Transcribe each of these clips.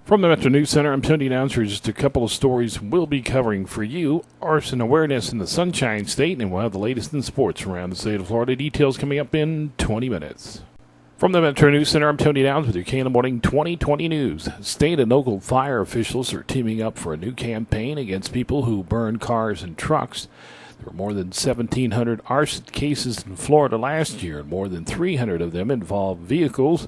From the Metro News Center, I'm Tony Downs. Just a couple of stories we'll be covering for you. Arson awareness in the Sunshine State, and we'll have the latest in sports around the state of Florida. Details coming up in 20 minutes. From the Metro News Center, I'm Tony Downs with your K in the Morning 2020 news. State and local fire officials are teaming up for a new campaign against people who burn cars and trucks. There were more than 1,700 arson cases in Florida last year, and more than 300 of them involved vehicles.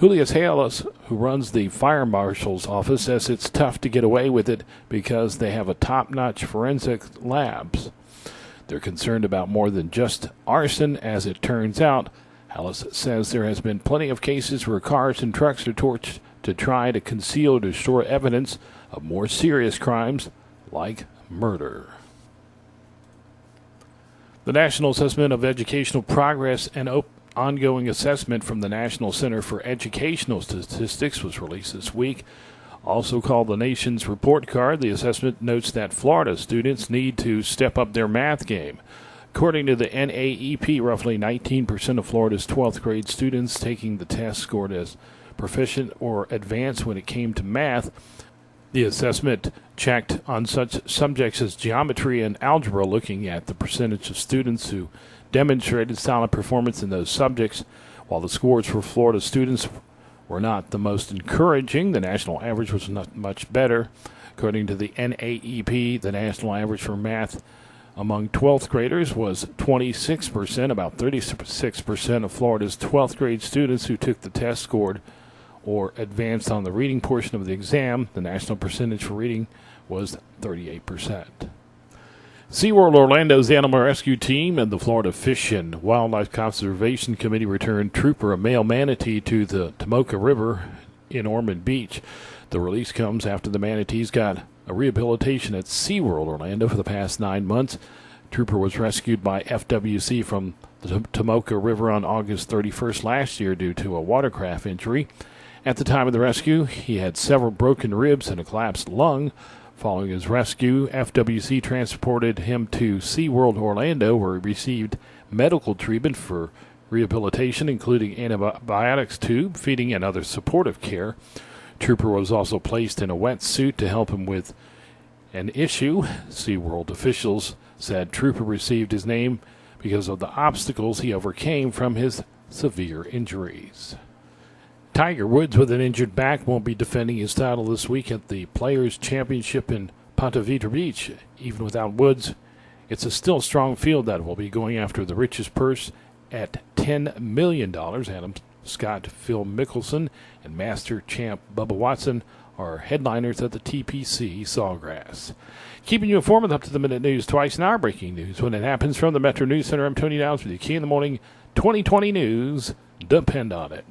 Julius Hales, who runs the fire marshal's office, says it's tough to get away with it because they have a top-notch forensic labs. They're concerned about more than just arson, as it turns out. Hales says there has been plenty of cases where cars and trucks are torched to try to conceal or destroy evidence of more serious crimes like murder. The National Assessment of Educational Progress and ongoing assessment from the National Center for Educational Statistics was released this week. Also called the nation's report card, the assessment notes that Florida students need to step up their math game. According to the NAEP, roughly 19% of Florida's 12th grade students taking the test scored as proficient or advanced when it came to math. The assessment checked on such subjects as geometry and algebra, looking at the percentage of students who demonstrated solid performance in those subjects. While the scores for Florida students were not the most encouraging, the national average was not much better. According to the NAEP, the national average for math among 12th graders was 26%. About 36% of Florida's 12th grade students who took the test scored or advanced on the reading portion of the exam. The national percentage for reading was 38%. SeaWorld Orlando's Animal Rescue Team and the Florida Fish and Wildlife Conservation Committee returned Trooper, a male manatee, to the Tomoka River in Ormond Beach. The release comes after the manatees got a rehabilitation at SeaWorld Orlando for the past 9 months. Trooper was rescued by FWC from the Tomoka River on August 31st last year due to a watercraft injury. At the time of the rescue, he had several broken ribs and a collapsed lung. Following his rescue, FWC transported him to SeaWorld Orlando, where he received medical treatment for rehabilitation, including antibiotics, tube feeding, and other supportive care. Trooper was also placed in a wetsuit to help him with an issue. SeaWorld officials said Trooper received his name because of the obstacles he overcame from his severe injuries. Tiger Woods, with an injured back, won't be defending his title this week at the Players' Championship in Ponte Vedra Beach. Even without Woods, it's a still strong field that will be going after the richest purse at $10 million. Adam Scott, Phil Mickelson, and Master Champ Bubba Watson are headliners at the TPC Sawgrass. Keeping you informed with up-to-the-minute news twice an hour. Breaking news when it happens from the Metro News Center. I'm Tony Downs with you. Key in the Morning 2020 News. Depend on it.